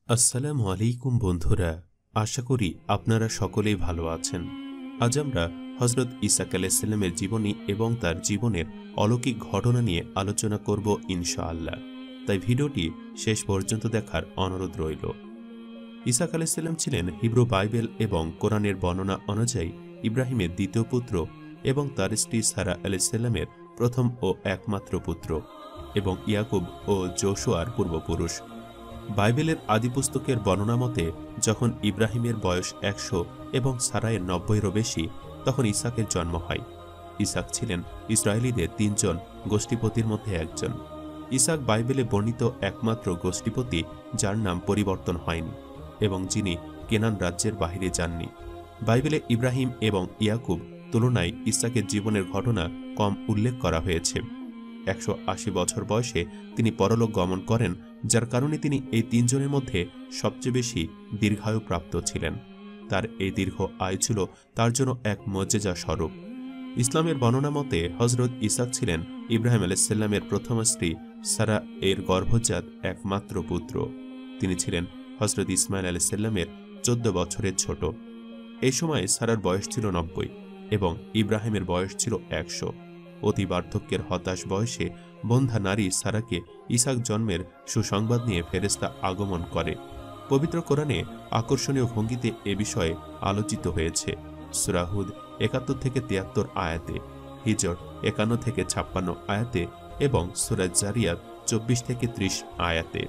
আসসালামু আলাইকুম বন্ধুরা, আশা করি আপনারা সকলেই ভালো আছেন। আজ আমরা হযরত ইসহাক আলাইহিস সালামের জীবনী এবং তার জীবনের অলৌকিক ঘটনা নিয়ে আলোচনা করব ইনশাআল্লাহ। তাই ভিডিওটি শেষ পর্যন্ত দেখার অনুরোধ রইল। ইসহাক আলাইহিস সালাম ছিলেন হিব্রু বাইবেল এবং কোরআনের বর্ণনা অনুযায়ী ইব্রাহিমের দ্বিতীয় পুত্র এবং তার স্ত্রী সারা আলাইহিস সালামের প্রথম ও একমাত্র পুত্র এবং ইয়াকুব ও যোশুয়ার পূর্বপুরুষ। বাইবেলের আদি পুস্তকের বর্ণনা মতে যখন ইব্রাহিমের বয়স ১০০ এবং সারায়ের ৯০-এরও বেশি, তখন ইসহাকের জন্ম হয়। ইসহাক ছিলেন ইসরায়েলীদের ৩ জন গোষ্ঠীপতির মধ্যে একজন। ইসহাক বাইবেলে বর্ণিত একমাত্র গোষ্ঠীপতি যার নাম পরিবর্তন হয়নি এবং যিনি কেনান রাজ্যের বাহিরে যাননি। বাইবেলে ইব্রাহিম এবং ইয়াকুব তুলনায় ইসহাকের জীবনের ঘটনা কম উল্লেখ করা হয়েছে। ১৮০ বছর বয়সে তিনি পরলোক গমন করেন, যার কারণে তিনি এই ৩ জনের মধ্যে সবচেয়ে বেশি দীর্ঘায়ু প্রাপ্ত ছিলেন। তার এই দীর্ঘ আয়ু ছিল তার জন্য এক মুজিজা স্বরূপ। ইসলামের বর্ণনা মতে হযরত ইসহাক ছিলেন ইব্রাহিম আলাইহিস সালামের প্রথম স্ত্রী সারা এর গর্ভজাত একমাত্র পুত্র। তিনি ছিলেন হযরত ইসমাইল আলাইহিস সালামের ১৪ বছরের ছোট। এই সময় সারার বয়স ছিল ৯০ এবং ইব্রাহিমের বয়স ছিল ১০০। অতি বার্ধক্যের হতাশ বয়সে বন্ধ্যা নারী সারাকে ইসহাক জন্মের সুসংবাদ নিয়ে ফেরেশতা আগমন করে। পবিত্র কোরআনে আকর্ষণীয় ভঙ্গিতে এ বিষয়ে আলোচিত হয়েছে। সূরা হুদ ৭১ থেকে ৭৩ আয়াতে, হিজর ৫১ থেকে ৫৬ আয়াতে এবং সূরা জারিয়াত ২৪ থেকে ৩০ আয়াতে।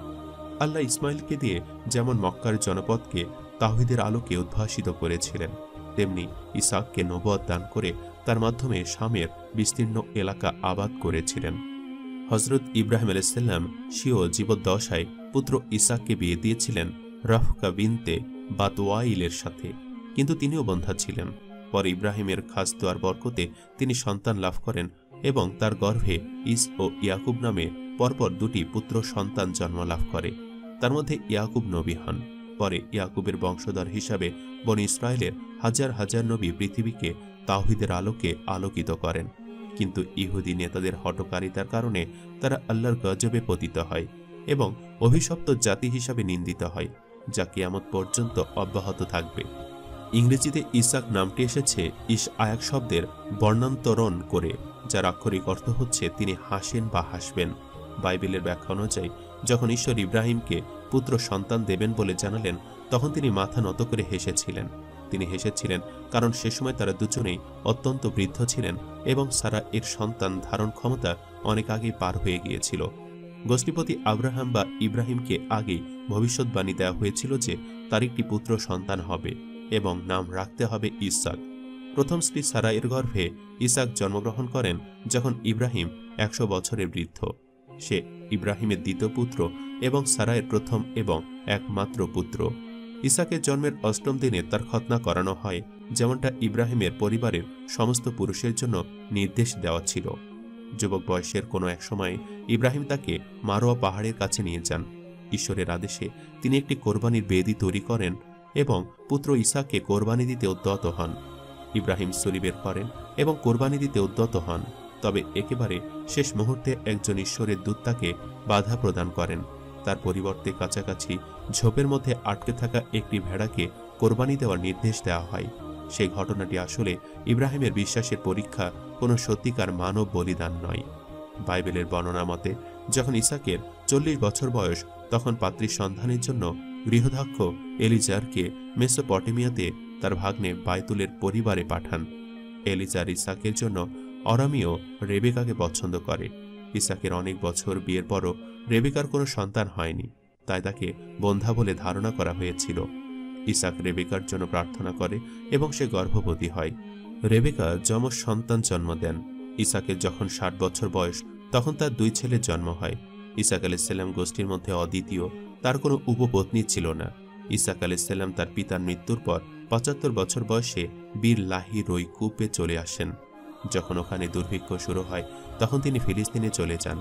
আল্লাহ ইসমাইলকে দিয়ে যেমন মক্কার জনপদকে তাওহীদের আলোকে উদ্ভাসিত করেছিলেন, তেমনি ইসহাককে নবুয়ত দান করে তার মাধ্যমে শামের বিস্তীর্ণ এলাকা আবাদ করেছিলেন। হযরত ইব্রাহিম আলাইহিস সালাম স্বীয় জীবদ্দশায় পুত্র ইসহাককে বিয়ে দিয়েছিলেন রাফকা বিনতে বাতওয়াইলের সাথে, কিন্তু তিনিও বন্ধ্যা ছিলেন। পরে ইব্রাহিমের খাস দোয়ার বরকতে তিনি সন্তান লাভ করেন এবং তার গর্ভে ইস ও ইয়াকুব নামে পরপর ২টি পুত্র সন্তান জন্ম লাভ করে। তার মধ্যে ইয়াকুব নবী হন। পরে ইয়াকুবের বংশধর হিসাবে বনী ইসরায়েলের হাজার হাজার নবী পৃথিবীকে তাওহীদের আলোকে আলোকিত করেন, কিন্তু ইহুদি নেতাদের হঠকারিতার কারণে তারা আল্লাহর গজবে পতিত হয় এবং অভিশপ্ত জাতি হিসাবে নিন্দিত হয়, যা কিয়ামত পর্যন্ত অব্যাহত থাকবে। ইংরেজিতে ইসহাক নামটি এসেছে ইসআয়াক শব্দের বর্ণান্তরণ করে, যার আক্ষরিক অর্থ হচ্ছে তিনি হাসেন বা হাসবেন। বাইবেলের ব্যাখ্যা অনুযায়ী যখন ঈশ্বর ইব্রাহিমকে পুত্র সন্তান দেবেন বলে জানালেন, তখন তিনি মাথা নত করে হেসেছিলেন। তিনি হেসেছিলেন কারণ সে সময় তারা দুজনেই অত্যন্ত বৃদ্ধ ছিলেন এবং সারা এর সন্তান ধারণ ক্ষমতা অনেক আগেই পার হয়ে গিয়েছিল। গোষ্ঠীপতি আব্রাহাম বা ইব্রাহিমকে আগেই ভবিষ্যৎবাণী দেওয়া হয়েছিল যে তার একটি পুত্র সন্তান হবে এবং নাম রাখতে হবে ইসহাক। প্রথম স্ত্রী সারা এর গর্ভে ইসহাক জন্মগ্রহণ করেন যখন ইব্রাহিম ১০০ বছরের বৃদ্ধ। সে ইব্রাহিমের দ্বিতীয় পুত্র এবং সারায়ের প্রথম এবং একমাত্র পুত্র। ইসহাকের জন্মের ৮ম দিনে তার খতনা করানো হয়, যেমনটা ইব্রাহিমের পরিবারের সমস্ত পুরুষের জন্য নির্দেশ দেওয়া ছিল। যুবক বয়সের কোনো এক সময় ইব্রাহিম তাকে মারোয়া পাহাড়ের কাছে নিয়ে যান। ঈশ্বরের আদেশে তিনি একটি কোরবানির বেদি তৈরি করেন এবং পুত্র ইসহাককে কোরবানি দিতে উদ্যত হন। ইব্রাহিম ছুরি বের করেন এবং কোরবানি দিতে উদ্যত হন, তবে একেবারে শেষ মুহূর্তে একজন ঈশ্বরের দূত তাকে বাধা প্রদান করেন। তার পরিবর্তে কাছাকাছি ঝোপের মধ্যে আটকে থাকা একটি ভেড়াকে কোরবানি দেওয়ার নির্দেশ দেওয়া হয়। সেই ঘটনাটি আসলে ইব্রাহিমের বিশ্বাসের পরীক্ষা, কোনো সত্যিকার মানব বলিদান নয়। বাইবেলের বর্ণনা মতে যখন ইসহাকের ৪০ বছর বয়স, তখন পাত্রীর সন্ধানের জন্য গৃহদক্ষ এলিজারকে মেসোপটেমিয়াতে তার ভাগ্নে বায়তুলের পরিবারে পাঠান। এলিজার ইসহাকের জন্য অরামীয় রেবেকাকে পছন্দ করে। ইসহাকের অনেক বছর বিয়ের পরও রেবেকার কোনো সন্তান হয়নি, তাই তাকে বন্ধ্যা বলে ধারণা করা হয়েছিল। ইসহাক রেবেকার জন্য প্রার্থনা করে এবং সে গর্ভবতী হয়। রেবেকা যমজ সন্তান জন্ম দেন। ইসহাকের যখন ৬০ বছর বয়স, তখন তার ২ ছেলের জন্ম হয়। ইসহাক আলাইহিস সালাম গোষ্ঠীর মধ্যে অদ্বিতীয়, তার কোনো উপপত্নী ছিল না। ইসহাক আলাইহিস সালাম তার পিতার মৃত্যুর পর ৭৫ বছর বয়সে বীর লাহি রই কূপে চলে আসেন। যখন ওখানে দুর্ভিক্ষ শুরু হয়, তখন তিনি ফিলিস্তিনে চলে যান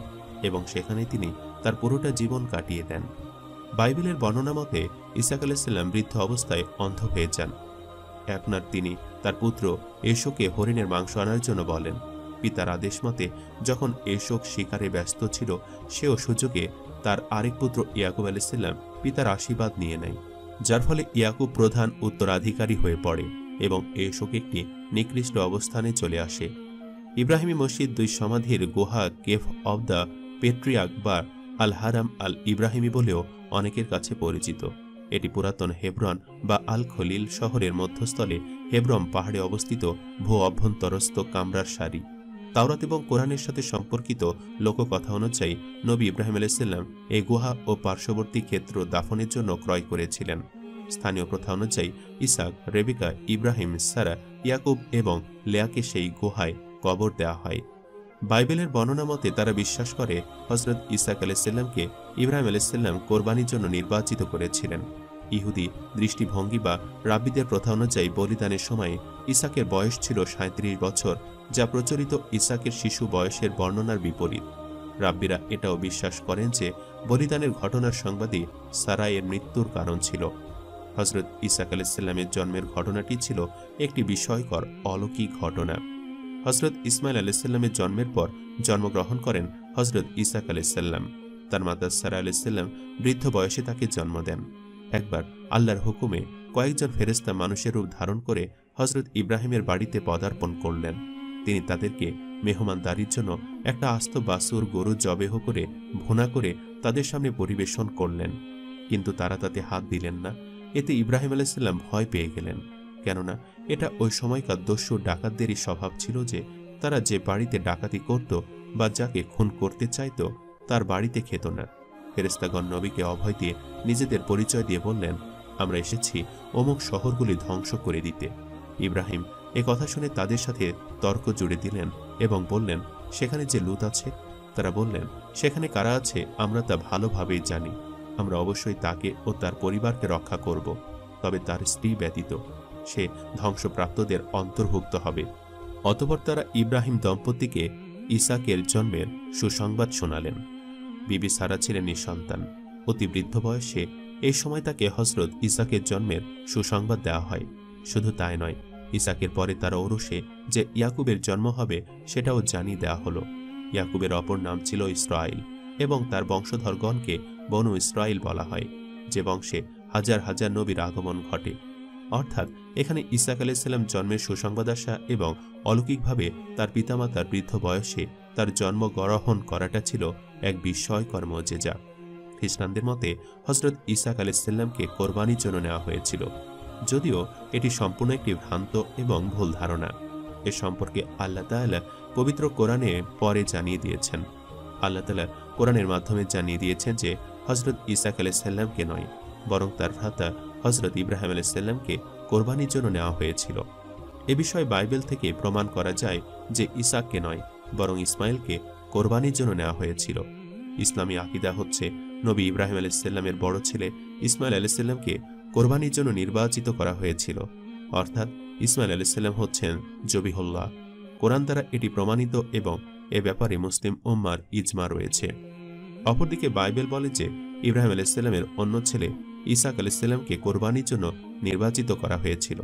এবং সেখানে তিনি তার পুরোটা জীবন কাটিয়ে দেন। বাইবেলের বর্ণনা মতে ইসহাক আলাইহিস সালাম বৃদ্ধ অবস্থায় অন্ধ হয়ে যান। একবার তিনি তার পুত্র এশোকে হরিণের মাংস আনার জন্য বলেন। পিতার আদেশ মতে যখন এশোক শিকারে ব্যস্ত ছিল, সেও সুযোগে তার আরেক পুত্র ইয়াকুব আলাইহিস সালাম পিতার আশীর্বাদ নিয়ে নেয়, যার ফলে ইয়াকুব প্রধান উত্তরাধিকারী হয়ে পড়ে এবং এই শোক একটি নিকৃষ্ট অবস্থানে চলে আসে। ইব্রাহিমী মসজিদ 2 সমাধির গুহা কেভ অব দ্য পেট্রিয়ার্ক বা আল হারাম আল ইব্রাহিমী বলেও অনেকের কাছে পরিচিত। এটি পুরাতন হেব্রন বা আল খলিল শহরের মধ্যস্থলে হেব্রম পাহাড়ে অবস্থিত ভূ অভ্যন্তরস্থ কামরার সারি। তাওরাত এবং কোরআনের সাথে সম্পর্কিত লোককথা অনুযায়ী নবী ইব্রাহিম আলাইহিসসালাম এই গুহা ও পার্শ্ববর্তী ক্ষেত্র দাফনের জন্য ক্রয় করেছিলেন। স্থানীয় প্রথা অনুযায়ী ইসাক, রেবেকা, ইব্রাহিম, সারা, ইয়াকুব এবং লেয়াকে সেই গুহায় কবর দেওয়া হয়। বাইবেলের বর্ণনা মতে তারা বিশ্বাস করে হযরত ইসাক আলাইহিসসালামকে ইব্রাহিম আলাইহিসসালাম কোরবানির জন্য নির্বাচিত করেছিলেন। ইহুদি দৃষ্টিভঙ্গি বা রাব্বিদের প্রথা অনুযায়ী বলিদানের সময় ইসাকের বয়স ছিল 37 বছর, যা প্রচলিত ইসাকের শিশু বয়সের বর্ণনার বিপরীত। রাব্বিরা এটাও বিশ্বাস করেন যে বলিদানের ঘটনার সংবাদই সারাইয়ের মৃত্যুর কারণ ছিল। হযরত ইসাক আলাইহিসসালামের জন্মের ঘটনাটি ছিল একটি বিস্ময়কর অলৌকিক ঘটনা। হযরত ইসমাইল আলাইহিসসালামের জন্মের পর জন্মগ্রহণ করেন হযরত ইসাক আলাইহিসসালাম। তার মাতা সারা আলাইহিসসালাম বৃদ্ধ বয়সে তাকে জন্ম দেন। একবার আল্লাহর হুকুমে কয়েকজন ফেরেশতা মানুষের রূপ ধারণ করে হযরত ইব্রাহিমের বাড়িতে পদার্পণ করলেন। তিনি তাদেরকে মেহমানদারির জন্য একটা আস্ত বাছুর গরু জবেহ করে ভুনা করে তাদের সামনে পরিবেশন করলেন, কিন্তু তারা তাতে হাত দিলেন না। এতে ইব্রাহিম আলাইহিসসালাম ভয় পেয়ে গেলেন, কেননা এটা ওই সময়কার দস্যু ডাকাতদেরই স্বভাব ছিল যে তারা যে বাড়িতে ডাকাতি করত বা যাকে খুন করতে চাইত তার বাড়িতে খেত না। ফেরেশতাগণ নবীকে অভয় দিয়ে নিজেদের পরিচয় দিয়ে বললেন, আমরা এসেছি অমুক শহরগুলি ধ্বংস করে দিতে। ইব্রাহিম এ কথা শুনে তাদের সাথে তর্ক জুড়ে দিলেন এবং বললেন, সেখানে যে লূত আছে। তারা বললেন, সেখানে কারা আছে আমরা তা ভালোভাবেই জানি। আমরা অবশ্যই তাকে ও তার পরিবারকে রক্ষা করব, তবে তার স্ত্রী ব্যতীত সে ধ্বংসপ্রাপ্তদের অন্তর্ভুক্ত হবে। অতঃপর তারা ইব্রাহিম দম্পতিকে ইসাকের জন্মের সুসংবাদ শোনালেন। বিবি সারা ছিলেন নিঃসন্তান। অতি বৃদ্ধ বয়সে এই সময় তাকে হযরত ইসাকের জন্মের সুসংবাদ দেওয়া হয়। শুধু তাই নয়, ইসাকের পরে তার ঔরসে যে ইয়াকুবের জন্ম হবে সেটাও জানিয়ে দেওয়া হলো। ইয়াকুবের অপর নাম ছিল ইসরাইল এবং তার বংশধরগণকে বনু ইসরাইল বলা হয়, যে বংশে হাজার হাজার নবীর আগমন ঘটে। অর্থাৎ এখানে ইসাক আলাইহিসসালাম জন্মের সুসংবাদ আসা এবং অলৌকিকভাবে তার পিতামাতার বৃদ্ধ বয়সে তার জন্ম গ্রহণ করাটা ছিল এক বিস্ময়কর মুজিজা। খ্রিস্টানদের মতে হযরত ইসাক আলাইহিসসালামকে কোরবানির জন্য নেওয়া হয়েছিল, যদিও এটি সম্পূর্ণ একটি ভ্রান্ত এবং ভুল ধারণা। এ সম্পর্কে আল্লাহ তাআলা পবিত্র কোরআনে পরে জানিয়ে দিয়েছেন। আল্লাহ তাআলা কোরআনের মাধ্যমে জানিয়ে দিয়েছেন যে হযরত ইসাক আলাইহিসসালামকে নয়, বরং তার ভ্রাতা হযরত ইব্রাহিম আলাইহিসসালামকে কোরবানির জন্য নেওয়া হয়েছিল। এ বিষয়ে বাইবেল থেকে প্রমাণ করা যায় যে ইসাককে নয়, বরং ইসমাইলকে কোরবানির জন্য নেওয়া হয়েছিল। ইসলামী আকীদা হচ্ছে নবী ইব্রাহিম আলাইহিসসালামের বড় ছেলে ইসমাইল আলাইহিসসালামকে কোরবানির জন্য নির্বাচিত করা হয়েছিল, অর্থাৎ ইসমাইল আলাইহিসসালাম হচ্ছেন জবিহুল্লাহ। কোরআন দ্বারা এটি প্রমাণিত এবং এ ব্যাপারে মুসলিম উম্মার ইজমা রয়েছে। অপরদিকে বাইবেল বলে যে ইব্রাহিম আলাইহিসসালামের অন্য ছেলে ইসাক আলাইহিসসালামকে কোরবানির জন্য নির্বাচিত করা হয়েছিল।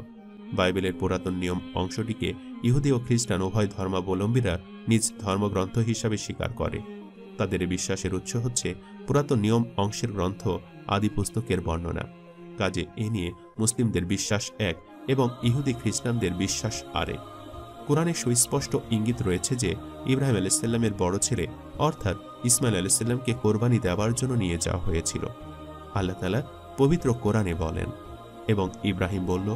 বাইবেলের পুরাতন নিয়ম অংশটিকে ইহুদি ও খ্রিস্টান উভয় ধর্মাবলম্বীরা নিজ ধর্মগ্রন্থ হিসাবে স্বীকার করে। তাদের বিশ্বাসের উৎস হচ্ছে পুরাতন নিয়ম অংশের গ্রন্থ আদি পুস্তকের বর্ণনা। কাজে এ নিয়ে মুসলিমদের বিশ্বাস এক এবং ইহুদি খ্রিস্টানদের বিশ্বাস আরেক। কোরআনে সুস্পষ্ট ইঙ্গিত রয়েছে যে ইব্রাহিম আলাইহিসসালামের বড় ছেলে অর্থাৎ ইসমাইল আলাইহিসসালামকে কোরবানি দেওয়ার জন্য নিয়ে যাওয়া হয়েছিল। আল্লাহ তাআলা পবিত্র কোরআনে বলেন, এবং ইব্রাহিম বলল,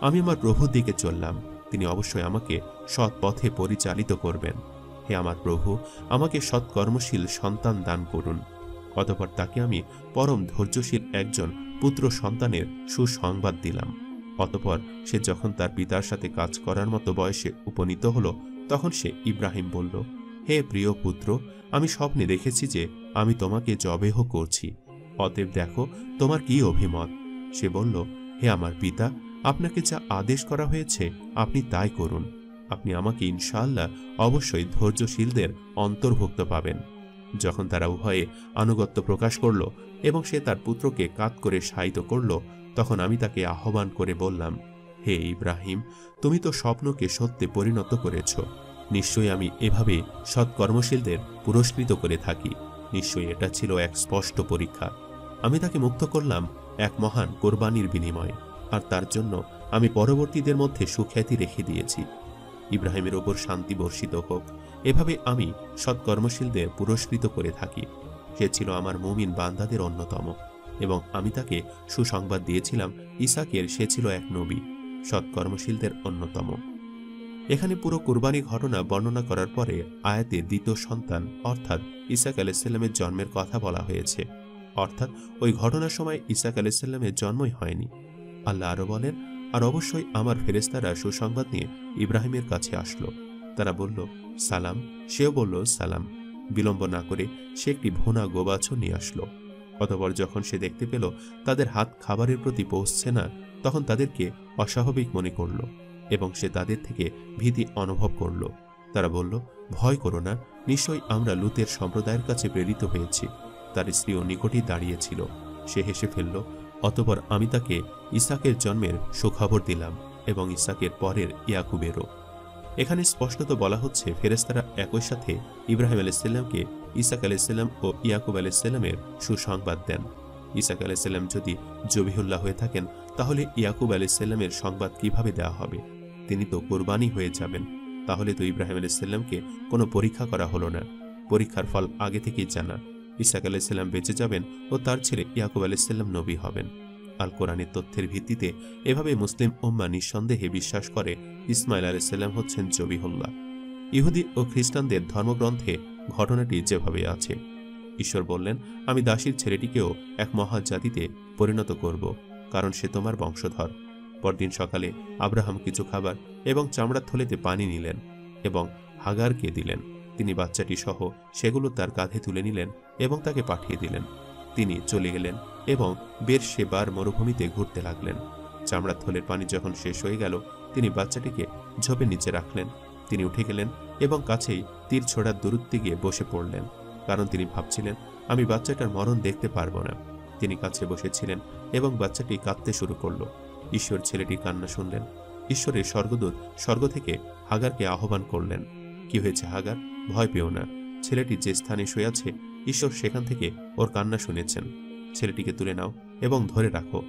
আমি আমার প্রভুর দিকে চললাম, তিনি অবশ্যই আমাকে সৎ পথে পরিচালিত করবেন। হে আমার প্রভু, আমাকে সৎকর্মশীল সন্তান দান করুন। অতঃপর তাকে আমি পরম ধৈর্যশীল একজন পুত্র সন্তানের সুসংবাদ দিলাম। অতঃপর সে যখন তার পিতার সাথে কাজ করার মতো বয়সে উপনীত হল, তখন সে ইব্রাহিম বলল, হে প্রিয় পুত্র, আমি স্বপ্নে দেখেছি যে আমি তোমাকে জবেহ করছি, অতএব দেখো তোমার কি অভিমত। সে বলল, হে আমার পিতা, আপনাকে যা আদেশ করা হয়েছে আপনি তাই করুন। আপনি আমাকে ইনশাআল্লাহ অবশ্যই ধৈর্যশীলদের অন্তর্ভুক্ত পাবেন। যখন তারা উভয়ে আনুগত্য প্রকাশ করল এবং সে তার পুত্রকে কাত করে শায়িত করল, তখন আমি তাকে আহ্বান করে বললাম, হে ইব্রাহিম, তুমি তো স্বপ্নকে সত্যে পরিণত করেছ। নিশ্চয়ই আমি এভাবে সৎকর্মশীলদের পুরস্কৃত করে থাকি। নিশ্চয়ই এটা ছিল এক স্পষ্ট পরীক্ষা। আমি তাকে মুক্ত করলাম এক মহান কোরবানির বিনিময়ে, আর তার জন্য আমি পরবর্তীদের মধ্যে সুখ্যাতি রেখে দিয়েছি। ইব্রাহিমের ওপর শান্তি বর্ষিত হোক। এভাবে আমি সৎকর্মশীলদের পুরস্কৃত করে থাকি। সে ছিল আমার মুমিন বান্দাদের অন্যতম, এবং আমি তাকে সুসংবাদ দিয়েছিলাম ইসাকের সে ছিল এক নবী, সৎকর্মশীলদের অন্যতম। এখানে পুরো কুরবানি ঘটনা বর্ণনা করার পরে আয়াতে দ্বিতীয় সন্তান অর্থাৎ ইসাক আলাইহিসসালামের জন্মের কথা বলা হয়েছে, অর্থাৎ ওই ঘটনার সময় ইসাক আলাইহিসসালামের জন্মই হয়নি। আল্লাহ আরো বলেন, আর অবশ্যই আমার ফেরেশতারা সুসংবাদ নিয়ে ইব্রাহিমের কাছে আসলো। তারা বলল সালাম, সেও বলল সালাম। বিলম্ব না করে সে একটি ভুনা গোবাছুর নিয়ে আসলো। অতঃপর যখন সে দেখতে পেল তাদের হাত খাবারের প্রতি পৌঁছছে না, তখন তাদেরকে অস্বাভাবিক মনে করল এবং সে তাদের থেকে ভীতি অনুভব করল। তারা বলল, ভয় করো না, নিশ্চয়ই আমরা লুতের সম্প্রদায়ের কাছে প্রেরিত হয়েছি। তার স্ত্রীও নিকটেই দাঁড়িয়েছিল। সে হেসে ফেলল। অতঃপর আমি তাকে ইসাকের জন্মের সুখবর দিলাম এবং ইসাকের পরের ইয়াকুবেরও। এখানে স্পষ্টত বলা হচ্ছে ফেরেশতারা একই সাথে ইব্রাহিম আলাইহিসসালামকে ইসাক আলাইহিসসালাম ও ইয়াকুব আলাইহিসসালামের সুসংবাদ দেন। ইসাক আলাইহিসসালাম যদি জবিহুল্লাহ হয়ে থাকেন, তাহলে ইয়াকুব আলাইহিসসালামের সংবাদ কিভাবে দেওয়া হবে? তিনি তো কোরবানি হয়ে যাবেন। তাহলে তো ইব্রাহিম আলাইহিসসালামকে কোনো পরীক্ষা করা হলো না, পরীক্ষার ফল আগে থেকেই জানা। ইসাক আলাইহিসসালাম বেঁচে যাবেন ও তার ছেলে ইয়াকুব আলাইহিসসালাম নবী হবেন। আল কোরআনের তথ্যের ভিত্তিতে এভাবে মুসলিম উম্মাহ নিঃসন্দেহে বিশ্বাস করে ইসমাইল আলাইহিসসালাম হচ্ছেন জবিহুল্লাহ। ইহুদি ও খ্রিস্টানদের ধর্মগ্রন্থে ঘটনাটি যেভাবে আছে। ঈশ্বর বললেন, আমি দাসীর ছেলেটিকেও এক মহা জাতিতে পরিণত করব, কারণ সে তোমার বংশধর। পরদিন সকালে আব্রাহাম কিছু খাবার এবং চামড়ার থলেতে পানি নিলেন এবং হাগারকে দিলেন। তিনি বাচ্চাটি সহ সেগুলো তার কাঁধে তুলে নিলেন এবং তাকে পাঠিয়ে দিলেন। তিনি চলে গেলেন এবং বেরশেবার মরুভূমিতে ঘুরতে লাগলেন। চামড়ার থলের পানি যখন শেষ হয়ে গেল, তিনি বাচ্চাটিকে ঝোপের নিচে রাখলেন। তিনি উঠে গেলেন এবং কাছেই তীর ছোড়ার দূরত্বে গিয়ে বসে পড়লেন, কারণ তিনি ভাবছিলেন, আমি বাচ্চাটার মরণ দেখতে পারবো না। তিনি কাছে বসেছিলেন এবং বাচ্চাটি কাঁদতে শুরু করল। ঈশ্বর ছেলেটির কান্না শুনলেন। ঈশ্বরের স্বর্গদূত স্বর্গ থেকে হাগারকে আহ্বান করলেন, কি হয়েছে হাগার? ভয় পেও না। ছেলেটি যে স্থানে শুয়ে আছে, ঈশ্বর সেখান থেকে ওর কান্না শুনেছেন। ছেলেটিকে তুলে নাও এবং ধরে রাখো,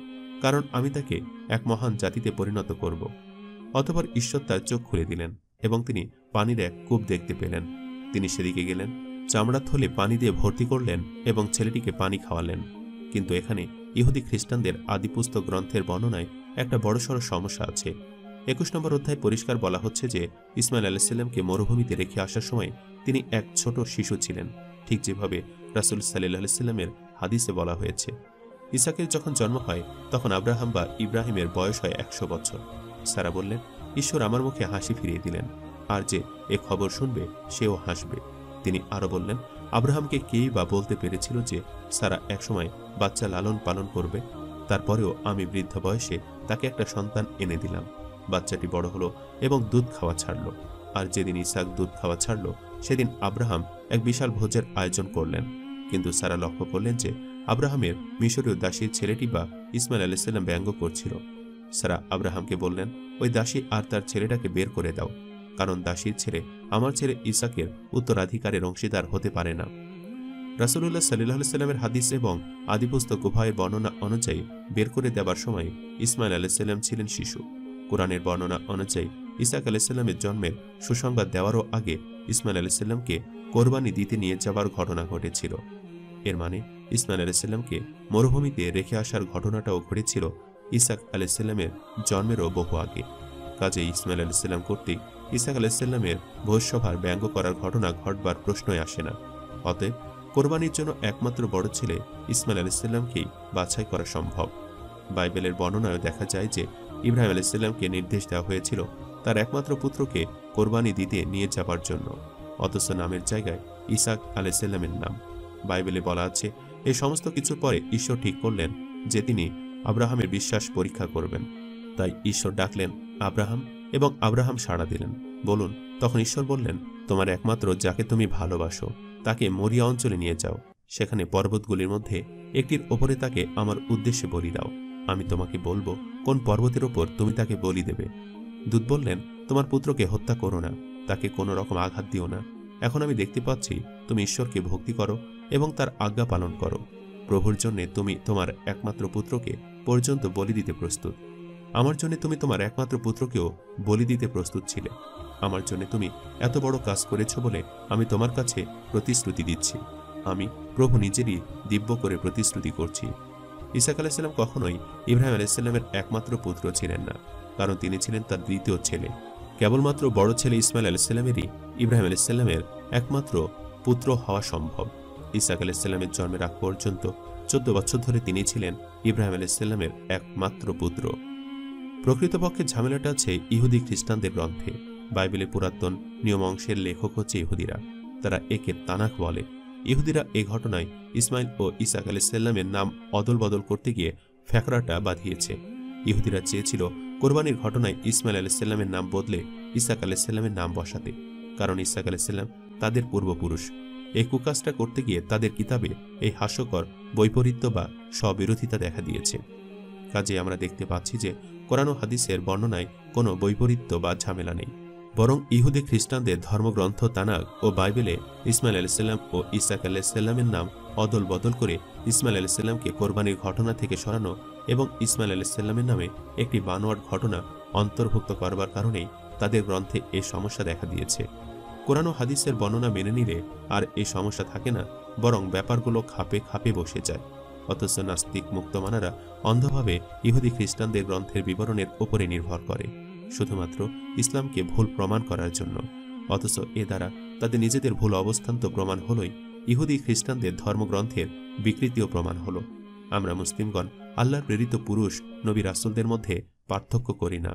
কারণ আমি তাকে এক মহান জাতিতে পরিণত করব। অতঃপর ঈশ্বর তার চোখ খুলে দিলেন এবং তিনি পানির এক কূপ দেখতে পেলেন। তিনি সেদিকে গেলেন, চামড়ার থলে পানি দিয়ে ভর্তি করলেন এবং ছেলেটিকে পানি খাওয়ালেন। কিন্তু এখানে ইহুদি খ্রিস্টানদের আদিপুস্তক গ্রন্থের বর্ণনায় একটা বড়সড় সমস্যা আছে। 21 নম্বর অধ্যায় পরিষ্কার বলা হচ্ছে যে ইসমাইল আলাইহিসসালামকে মরুভূমিতে রেখে আসার সময় তিনি এক ছোট শিশু ছিলেন, ঠিক যেভাবে রাসূল সাল্লাল্লাহু আলাইহি সাল্লামের হাদিসে বলা হয়েছে। ইসাকের যখন জন্ম হয়, তখন আব্রাহাম বা ইব্রাহিমের বয়স হয় 100 বছর। সারা বললেন, ঈশ্বর আমার মুখে হাসি ফিরিয়ে দিলেন, আর যে এ খবর শুনবে সেও হাসবে। তিনি আরো বললেন, আব্রাহামকে কেই বা বলতে পেরেছিল যে সারা একসময় বাচ্চা লালন পালন করবে? তারপরেও আমি বৃদ্ধ বয়সে তাকে একটা সন্তান এনে দিলাম। বাচ্চাটি বড় হলো এবং দুধ খাওয়া ছাড়ল। আর যেদিন ইসাক দুধ খাওয়া ছাড়ল, সেদিন আব্রাহাম এক বিশাল ভোজের আয়োজন করলেন। কিন্তু সারা লক্ষ্য করলেন যে আব্রাহামের মিশরীয় দাসীর ছেলেটি বা ইসমাইল আলাইহিসসালাম ব্যঙ্গ করছিল। সারা আব্রাহামকে বললেন, ওই দাসী আর তার ছেলেটাকে বের করে দাও, কারণ দাসীর ছেলে আমার ছেলে ইসাকের উত্তরাধিকারের অংশীদার হতে পারে না। রাসূলুল্লাহ সাল্লাল্লাহু আলাইহি সাল্লামের হাদিস এবং আদিপুস্তক উভয়ের বর্ণনা অনুযায়ী বের করে দেবার সময় ইসমাইল আলাইহিস সালাম ছিলেন শিশু। কোরআনের বর্ণনা অনুযায়ী ইসাক আলাইহিস সালামের জন্মের সুসংবাদ দেওয়ারও আগে ইসমাইল আলাইহিস সালামকে কোরবানি দিতে নিয়ে যাবার ঘটনা ঘটেছিল। এর মানে ইসমাইল আলাইহিস সালামকে মরুভূমিতে রেখে আসার ঘটনাটাও ঘটেছিল ইসাক আলাইহিস সালামের জন্মেরও বহু আগে। কাজে ইসমাইল আলাইহিস সালাম কর্তৃক ইসাক আলাইহিস সালামের ভোজসভার ব্যঙ্গ করার ঘটনা ঘটবার প্রশ্নই আসে না। অতএব কোরবানির জন্য একমাত্র বড় ছেলে ইসমাইল আলাইহিস সালামকেই বাছাই করা সম্ভব। বাইবেলের বর্ণনায় দেখা যায় যে ইব্রাহিম আলাইহিস সালামকে নির্দেশ দেওয়া হয়েছিল তার একমাত্র পুত্রকে কোরবানি দিতে নিয়ে যাবার জন্য, অথচ নামের জায়গায় ইসাক আলাইহিস সালামের নাম। বাইবেলে বলা আছে, এই সমস্ত কিছুর পরে ঈশ্বর ঠিক করলেন যে তিনি আব্রাহামের বিশ্বাস পরীক্ষা করবেন। তাই ঈশ্বর ডাকলেন আব্রাহাম, এবং আব্রাহাম সাড়া দিলেন। বলুন, তখন ঈশ্বর বললেন, তোমার একমাত্র যাকে তুমি ভালোবাসো তাকে মরিয়া অঞ্চলে নিয়ে যাও। সেখানে পর্বতগুলির মধ্যে একটির ওপরে তাকে আমার উদ্দেশ্যে বলি দাও। আমি তোমাকে বলবো কোন পর্বতের ওপর তুমি তাকে বলি দেবে। দূত বললেন, তোমার পুত্রকে হত্যা করো না, তাকে কোনো রকম আঘাত দিও না। এখন আমি দেখতে পাচ্ছি তুমি ঈশ্বরকে ভক্তি করো এবং তার আজ্ঞা পালন করো। প্রভুর জন্য তুমি তোমার একমাত্র পুত্রকে পর্যন্ত বলি দিতে প্রস্তুত। আমার জন্য তুমি তোমার একমাত্র পুত্রকেও বলি দিতে প্রস্তুত ছিলে। আমার জন্য তুমি এত বড় কাজ করেছ বলে আমি তোমার কাছে প্রতিশ্রুতি দিচ্ছি। আমি প্রভু নিজেরই দিব্য করে প্রতিশ্রুতি করছি। ইসাক আলাইহিসসালাম কখনোই ইব্রাহিম আলাইহিসসালামের একমাত্র পুত্র ছিলেন না, কারণ তিনি ছিলেন তার দ্বিতীয় ছেলে। কেবলমাত্র বড় ছেলে ইসমাইল আলাইহিসসালামেরই ইব্রাহিম আলাইহিসসালামের একমাত্র পুত্র হওয়া সম্ভব। ইসাক আলাইহিসসালামের জন্মের আগ পর্যন্ত 14 বছর ধরে তিনি ছিলেন ইব্রাহিম আলাইহিসসালামের একমাত্র পুত্র। প্রকৃতপক্ষে ঝামেলাটা আছে ইহুদি খ্রিস্টানদের গ্রন্থে। বাইবেলের পুরাতন নিয়ম অংশের লেখক হচ্ছে ইহুদিরা। তারা একে তানাখ বলে। ইহুদিরা এ ঘটনায় ইসমাইল ও ইসাক আলাইহিসসালামের নাম অদল বদল করতে গিয়ে ফ্যাকরাটা বাঁধিয়েছে। ইহুদিরা চেয়েছিল কোরবানির ঘটনায় ইসমাইল আলাইহিসসালামের নাম বদলে ইসাক আলাইহিসসালামের নাম বসাতে, কারণ ইসাক আলাইহিসসালাম তাদের পূর্বপুরুষ। এই কুকাজটা করতে গিয়ে তাদের কিতাবে এই হাস্যকর বৈপরীত্য বা স্ববিরোধিতা দেখা দিয়েছে। কাজে আমরা দেখতে পাচ্ছি যে কোরআন ও হাদিসের বর্ণনায় কোনো বৈপরীত্য বা ঝামেলা নেই, বরং ইহুদি খ্রিস্টানদের ধর্মগ্রন্থ তানাখ ও বাইবেলে ইসমাইল আলাইহিসসালাম ও ইসাক আলাইহিসসালামের নাম অদল বদল করে ইসমাইল আলাইহিসসালামকে কোরবানির ঘটনা থেকে সরানো এবং ইসমাইল আলাইহিসসালামের নামে একটি বানোয়াট ঘটনা অন্তর্ভুক্ত করবার কারণেই তাদের গ্রন্থে এ সমস্যা দেখা দিয়েছে। কোরআন ও হাদিসের বর্ণনা মেনে নিলে আর এ সমস্যা থাকে না, বরং ব্যাপারগুলো খাপে খাপে বসে যায়। অথচ নাস্তিক মুক্তমানারা অন্ধভাবে ইহুদি খ্রিস্টানদের গ্রন্থের বিবরণের উপরে নির্ভর করে, শুধুমাত্র ইসলামকে ভুল প্রমাণ করার জন্য। অথচ এ দ্বারা তাদের নিজেদের ভুল অবস্থান তো প্রমাণ হলোই, ইহুদি খ্রিস্টানদের ধর্মগ্রন্থের বিকৃতিও প্রমাণ হলো। আমরা মুসলিমগণ আল্লাহর প্রেরিত পুরুষ নবী রাসূলদের মধ্যে পার্থক্য করি না।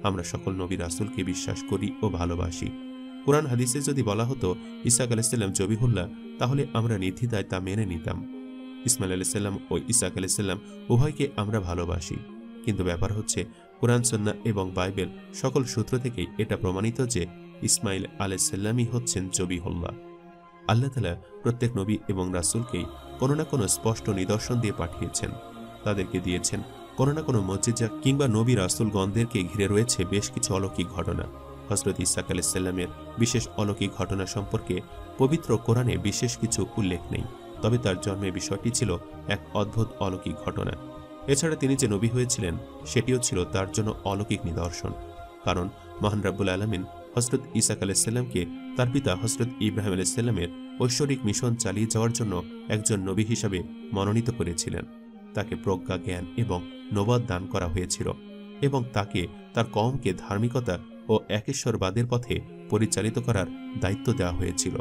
আমরা সকল নবী রাসূলকে বিশ্বাস করি ও ভালোবাসি। কোরআন হাদিসে যদি বলা হতো ইসাক আলাইহিসসালাম জবিহুল্লাহ, তাহলে আমরা নির্দ্বিধায় তা মেনে নিতাম। ইসমাইল আলাইহিসসালাম ও ইসাক আলাইহিসসালাম উভয়কে আমরা ভালোবাসি, কিন্তু ব্যাপার হচ্ছে কোরআন সুন্নাহ এবং বাইবেল সকল সূত্র থেকেই এটা প্রমাণিত যে ইসমাইল আলাইহিসসালামই হচ্ছেন জবিহুল্লাহ। আল্লাহ তাআলা প্রত্যেক নবী এবং রাসূলকেই কোনো না কোনো স্পষ্ট নিদর্শন দিয়ে পাঠিয়েছেন। তাদেরকে দিয়েছেন কোনো না কোনো মুজিজা, কিংবা নবী রাসূলগণদেরকে ঘিরে রয়েছে বেশ কিছু অলৌকিক ঘটনা। হযরত ইসাক আলাইহিসসালামের বিশেষ অলৌকিক ঘটনা সম্পর্কে পবিত্র কোরআনে বিশেষ কিছু উল্লেখ নেই, তবে তার জন্মের বিষয়টি ছিল এক অদ্ভুত অলৌকিক ঘটনা। এছাড়া তিনি যে নবী হয়েছিলেন সেটিও ছিল তার জন্য অলৌকিক নিদর্শন, কারণ মহান রাব্বুল আলামিন হযরত ইসাক আলাইহিসসালামকে তার পিতা হযরত ইব্রাহিম আলাইহিসসালামের ঐশ্বরিক মিশন চালিয়ে যাওয়ার জন্য একজন নবী হিসাবে মনোনীত করেছিলেন। তাকে প্রজ্ঞা, জ্ঞান এবং নবুয়ত দান করা হয়েছিল এবং তাকে তার কওমকে ধার্মিকতা ও একেশ্বরবাদের পথে পরিচালিত করার দায়িত্ব দেওয়া হয়েছিল।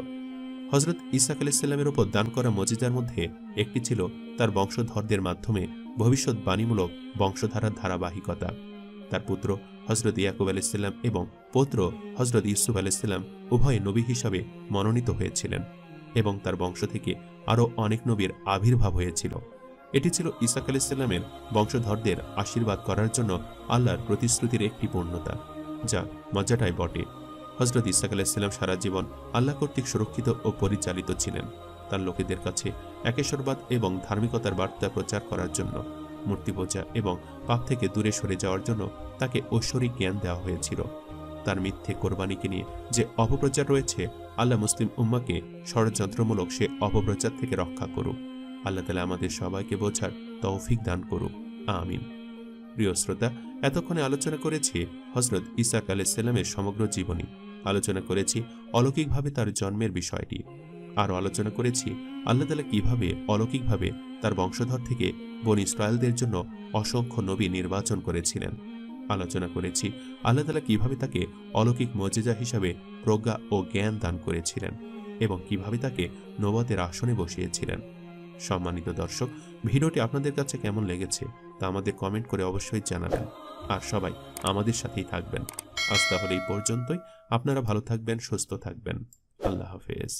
হযরত ইসাক আলাইহিসসালামের উপর দান করা মুজিজার মধ্যে একটি ছিল তার বংশধরদের মাধ্যমে ভবিষ্যৎবাণীমূলক বংশধারার ধারাবাহিকতা। তার পুত্র হযরত ইয়াকুব আলাইহিসসালাম এবং পৌত্র হযরত ইউসুফ আলাইহিসসালাম উভয় নবী হিসাবে মনোনীত হয়েছিলেন এবং তার বংশ থেকে আরও অনেক নবীর আবির্ভাব হয়েছিল। এটি ছিল ইসাক আলাইহিসসালামের বংশধরদের আশীর্বাদ করার জন্য আল্লাহর প্রতিশ্রুতির একটি পূর্ণতা, যা মজাটাই বটে। হযরত ইসাক আলাইহিসসালাম সারা জীবন আল্লাহ কর্তৃক সুরক্ষিত ও পরিচালিত ছিলেন। তার লোকেদের কাছে একেশ্বরবাদ এবং ধার্মিকতার বার্তা প্রচার করার জন্য, মূর্তি পূজা এবং পাপ থেকে দূরে সরে যাওয়ার জন্য তাকে ঐশ্বরিক জ্ঞান দেওয়া হয়েছিল। তার মিথ্যে কোরবানিকে নিয়ে যে অপপ্রচার রয়েছে, আল্লাহ মুসলিম উম্মাহকে ষড়যন্ত্রমূলক সে অপপ্রচার থেকে রক্ষা করুক। আল্লাহ তাআলা আমাদের সবাইকে বোঝার তৌফিক দান করুক, আমিন। প্রিয় শ্রোতা, এতক্ষণে আলোচনা করেছি হযরত ইসাক আলাইহিসসালামের সমগ্র জীবনী, আলোচনা করেছি অলৌকিকভাবে তার জন্মের বিষয়টি, আরও আলোচনা করেছি আল্লাহ তাআলা কিভাবে অলৌকিকভাবে তার বংশধর থেকে বনী ইসরায়েলদের জন্য অসংখ্য নবী নির্বাচন করেছিলেন। আলোচনা করেছি আল্লাহ তাআলা কিভাবে তাকে অলৌকিক মুজিজা হিসাবে প্রজ্ঞা ও জ্ঞান দান করেছিলেন এবং কিভাবে তাকে নবুয়তের আসনে বসিয়েছিলেন। সম্মানিত দর্শক, ভিডিওটি আপনাদের কাছে কেমন লেগেছে তা আমাদের কমেন্ট করে অবশ্যই জানাবেন, আর সবাই আমাদের সাথেই থাকবেন। আজ তাহলে এই পর্যন্তই। আপনারা ভালো থাকবেন, সুস্থ থাকবেন। আল্লাহ হাফেজ।